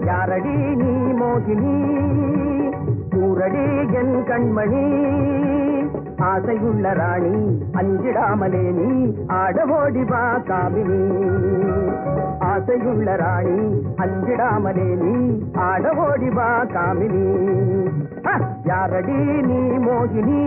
யாரடி நீ மோகினி கூரடி என் கண்மணி ஆசையுள்ள ராணி அஞ்சிடாமலே நீ ஆடவோடி வா காமினி ஆசையுள்ள ராணி அஞ்சிடாமலே நீ ஆடவோடி வா காமினி யாரடி நீ மோகினி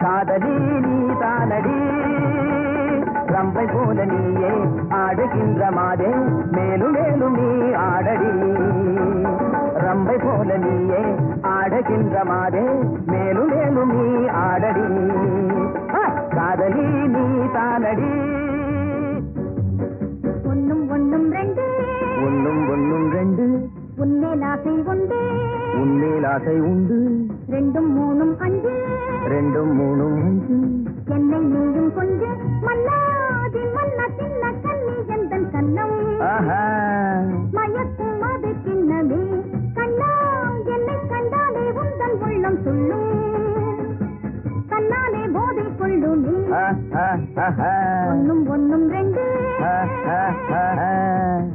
காதலி நீ தானடி ரம்பை போல நீயே ஆடுகின்ற மாதே மேலும் மேலும் நீ ஆடடி ரம்பை போல நீயே ஆடுகின்ற மாதே மேலும் மேலும் நீ ஆடடி காதலி நீ தானடி ஒன்னும் ஒன்னும் ரெண்டு ஒன்னும் ஒன்னும் ரெண்டு உன்மேல் ஆசை உண்டு உன்மேல் ஆசை உண்டு ரெண்டும் மூணும் அஞ்சு ரெண்டும் மூணும் அஞ்சு என்னை நீயும் கொஞ்சு மன்னாதி மன்ன சின்ன கண்ணி எந்தன் கண்ணம் மயக்கும் அது சின்னமே கண்ணா என்னை கண்டாலே உந்தன் உள்ளம் சொல்லும் கண்ணாலே போதை கொள்ளுமே ஒன்னும் ஒன்னும் ரெண்டு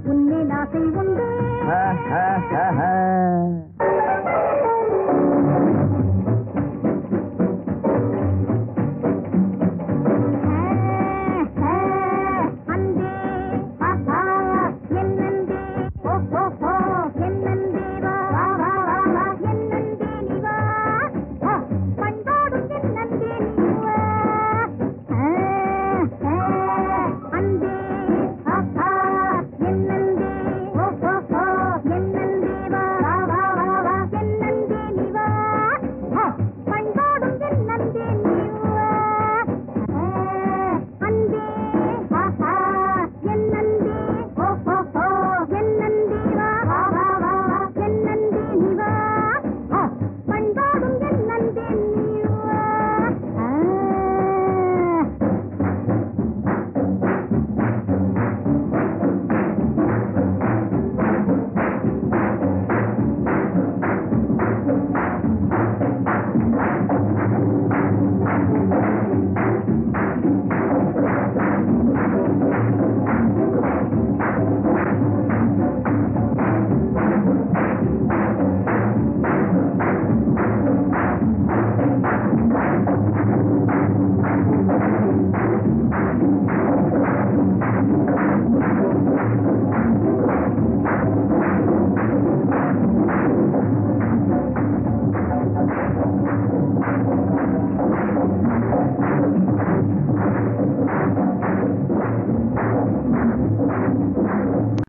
உன்மேல் ஆசை உண்டு